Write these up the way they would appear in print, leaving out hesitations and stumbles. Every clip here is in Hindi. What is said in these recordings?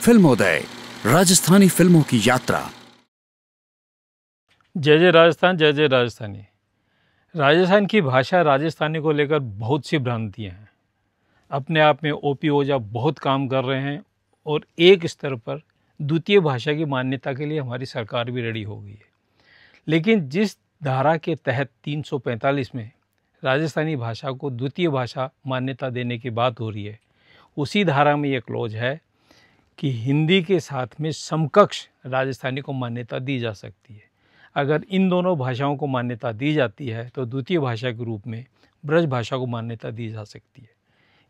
फिल्मोदय, राजस्थानी फिल्मों की यात्रा। जय जय राजस्थान, जय जय राजस्थानी। राजस्थान की भाषा राजस्थानी को लेकर बहुत सी भ्रांतियाँ हैं। अपने आप में ओपी ओझा बहुत काम कर रहे हैं और एक स्तर पर द्वितीय भाषा की मान्यता के लिए हमारी सरकार भी रेडी हो गई है। लेकिन जिस धारा के तहत 345 में राजस्थानी भाषा को द्वितीय भाषा मान्यता देने की बात हो रही है, उसी धारा में ये क्लॉज है कि हिंदी के साथ में समकक्ष राजस्थानी को मान्यता दी जा सकती है। अगर इन दोनों भाषाओं को मान्यता दी जाती है तो द्वितीय भाषा के रूप में ब्रज भाषा को मान्यता दी जा सकती है।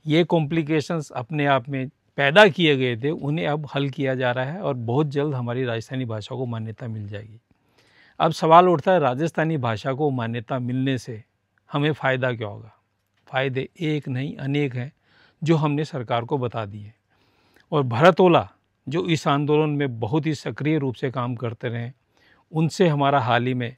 ये कॉम्प्लिकेशंस अपने आप में पैदा किए गए थे, उन्हें अब हल किया जा रहा है और बहुत जल्द हमारी राजस्थानी भाषा को मान्यता मिल जाएगी। अब सवाल उठता है, राजस्थानी भाषा को मान्यता मिलने से हमें फ़ायदा क्या होगा? फ़ायदे एक नहीं अनेक हैं जो हमने सरकार को बता दिए। और भरत ओला जो इस आंदोलन में बहुत ही सक्रिय रूप से काम करते रहे, उनसे हमारा हाल ही में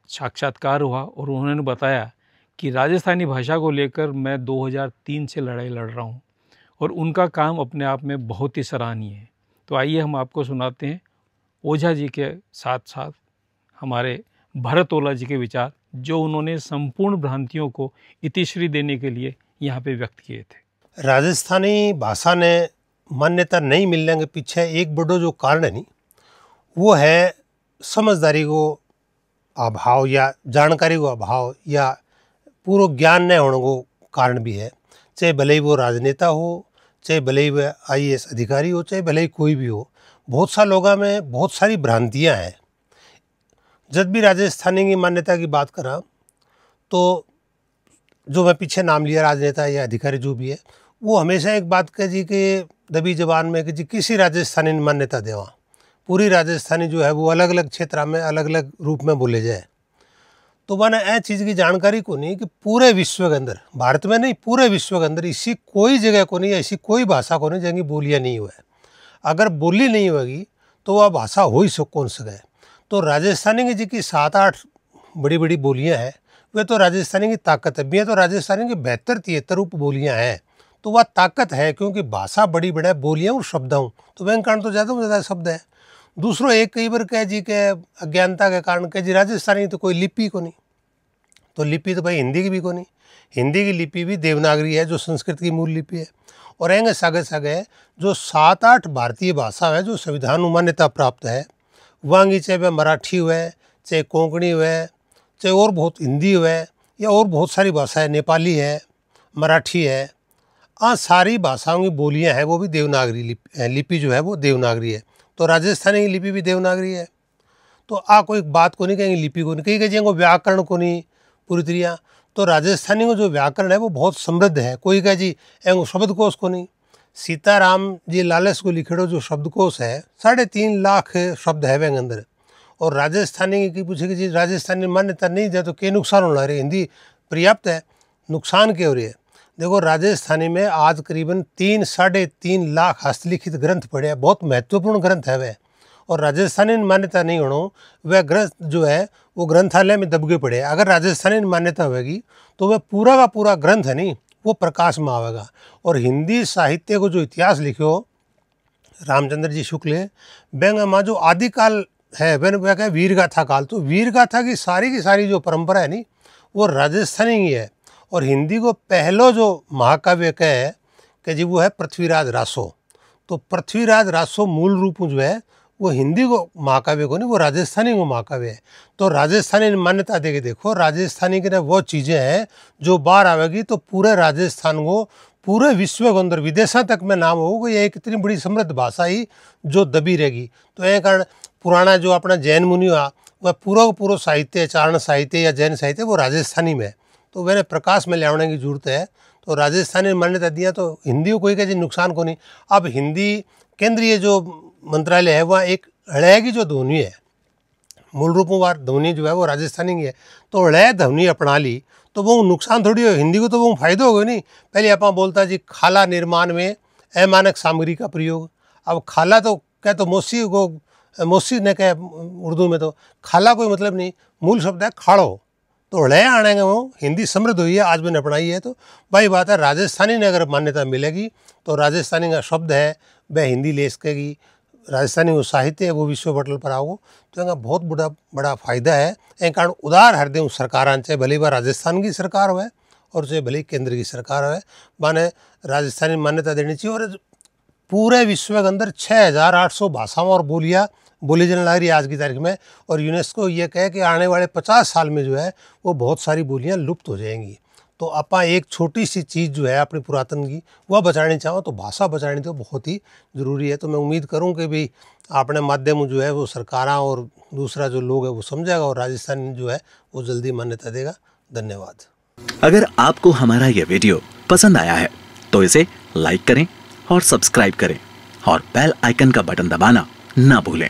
साक्षात्कार हुआ और उन्होंने बताया कि राजस्थानी भाषा को लेकर मैं 2003 से लड़ाई लड़ रहा हूँ और उनका काम अपने आप में बहुत ही सराहनीय है। तो आइए हम आपको सुनाते हैं ओझा जी के साथ साथ हमारे भरत ओला जी के विचार, जो उन्होंने संपूर्ण भ्रांतियों को इतिश्री देने के लिए यहाँ पे व्यक्त किए थे। राजस्थानी भाषा ने मान्यता नहीं मिलने के पीछे एक बड़ो जो कारण है, वो है समझदारी को अभाव या जानकारी को अभाव या पूरा ज्ञान न होने को कारण भी है। चाहे भले ही वो राजनेता हो, चाहे भले ही वह IAS अधिकारी हो, चाहे भले ही कोई भी हो, बहुत सा लोगों में बहुत सारी भ्रांतियां हैं। जब भी राजस्थानी की मान्यता की बात करा तो जो मैं पीछे नाम लिया राजनेता या अधिकारी जो भी है, वो हमेशा एक बात कह जी कि दबी जबान में कि जी किसी राजस्थानी ने मान्यता देवा, पूरी राजस्थानी जो है वो अलग अलग क्षेत्र में अलग अलग रूप में बोले जाए। तो मैंने ऐ चीज़ की जानकारी को नहीं कि पूरे विश्व के अंदर, भारत में नहीं पूरे विश्व के अंदर इसी कोई जगह को नहीं, ऐसी कोई भाषा को नहीं जहाँ बोलियाँ नहीं हुआ है। अगर बोली नहीं होगी तो वह भाषा हो ही कौन सके। तो राजस्थानी की जी 7-8 बड़ी बड़ी बोलियाँ हैं, वे तो राजस्थानी की ताकत है। तो राजस्थानी की 72-73 उप बोलियाँ हैं, तो वह ताकत है क्योंकि भाषा बड़ी बड़ा बोलियाँ और शब्द हूँ, तो वह कारण तो ज़्यादा से ज़्यादा शब्द है। दूसरों एक कई बार कह जी के अज्ञानता के कारण कह जी राजस्थानी तो कोई लिपि को नहीं, तो लिपि तो भाई हिंदी की भी को नहीं। हिंदी की लिपि भी देवनागरी है जो संस्कृत की मूल लिपि है। और एंगे सागे सागे जो 7-8 भारतीय भाषा है जो संविधान मान्यता प्राप्त है, वहाँ चाहे वह मराठी हुए, चाहे कोंकणी हुए, चाहे और बहुत हिंदी हुए या और बहुत सारी भाषाएं, नेपाली है, मराठी है, सारी भाषाओं की बोलियां हैं वो भी देवनागरी लिपि जो है वो देवनागरी है। तो राजस्थानी की लिपि भी देवनागरी है। तो कोई बात को नहीं कहेंगे लिपि को नहीं, कहीं कहेंगे व्याकरण को नहीं पूरी तरह। तो राजस्थानी को जो व्याकरण है वो बहुत समृद्ध है। कोई कहे जी एंगो शब्दकोश को नहीं। सीताराम जी लालस को लिखेड़ो जो शब्दकोश है 3.5 लाख शब्द है वे अंदर। और राजस्थानी की पूछे कि जी राजस्थानी मान्यता नहीं दे तो क्या नुकसान होना रहे? हिंदी पर्याप्त है, नुकसान क्या हो रही है? देखो राजस्थानी में आज करीबन 3-3.5 लाख हस्तलिखित ग्रंथ पड़े हैं, बहुत महत्वपूर्ण ग्रंथ है वह। और राजस्थानी मान्यता नहीं होना, वह ग्रंथ जो है वो ग्रंथालय में दबके पड़े। अगर राजस्थानी मान्यता होगी तो वह पूरा का पूरा ग्रंथ है नहीं, वो प्रकाश में आवेगा। और हिंदी साहित्य को जो इतिहास लिखो रामचंद्र जी शुक्ल, बेंगा माँ जो आदिकाल है वह क्या वीर गाथा काल, तो वीर गाथा की सारी जो परंपरा है नी वो राजस्थानी ही है। और हिंदी को पहलो जो महाकाव्य कहे कि जी वो है पृथ्वीराज रासो। तो पृथ्वीराज रासो मूल रूप जो है वो हिंदी को महाकाव्य को नहीं, वो राजस्थानी को महाकाव्य है। तो राजस्थानी मान्यता देके देखो, राजस्थानी के वो चीज़ें हैं जो बाहर आवेगी तो पूरे राजस्थान को पूरे विश्व के अंदर विदेशों तक में नाम होगा। ये एक इतनी बड़ी समृद्ध भाषा ही जो दबी रहेगी। तो यह कारण पुराना जो अपना जैन मुनि हुआ वह पूरा साहित्य, चारण साहित्य या जैन साहित्य वो राजस्थानी में है। तो मैंने प्रकाश में लाने की जरूरत है। तो राजस्थानी मान्यता दिया तो हिंदी को कोई कहे नुकसान को नहीं। अब हिंदी केंद्रीय जो मंत्रालय है वह एक हड़े की जो ध्वनि है, मूल रूप में ध्वनि जो है वो राजस्थानी की है, तो हड़े ध्वनि अपना ली तो वो नुकसान थोड़ी हो, हिंदी को तो वो फायदा होगा नहीं। पहले आप बोलता जी खाला निर्माण में अमानक सामग्री का प्रयोग। अब खाला तो क्या तो मोसी ने कहे उर्दू में, तो खाला कोई मतलब नहीं, मूल शब्द है खाड़ो। तो हड़े आने वो हिंदी समृद्ध हुई है, आज मैंने अपनाई है। तो भाई बात है राजस्थानी ने अगर मान्यता मिलेगी तो राजस्थानी का शब्द है वह हिंदी ले सकेगी, राजस्थानी वो साहित्य है वो विश्व पटल पर आओ तो इनका बहुत बड़ा फायदा है। एक कारण उदार हृदय सरकार चाहे भले बार राजस्थान की सरकार हो और चाहे भले केंद्र की सरकार हो, माने राजस्थानी मान्यता देनी चाहिए। और पूरे विश्व के अंदर 6800 भाषाओं और बोलियाँ बोली जाने लग रही है आज की तारीख में। और यूनेस्को ये कहे कि आने वाले 50 साल में जो है वो बहुत सारी बोलियाँ लुप्त हो जाएंगी। तो आपा एक छोटी सी चीज़ जो है अपनी पुरातन की वह बचानी चाहो तो भाषा बचानी तो बहुत ही ज़रूरी है। तो मैं उम्मीद करूं कि भी अपने माध्यम जो है वो सरकारें और दूसरा जो लोग है वो समझेगा और राजस्थान जो है वो जल्दी मान्यता देगा। धन्यवाद। अगर आपको हमारा यह वीडियो पसंद आया है तो इसे लाइक करें और सब्सक्राइब करें और बेल आइकन का बटन दबाना ना भूलें।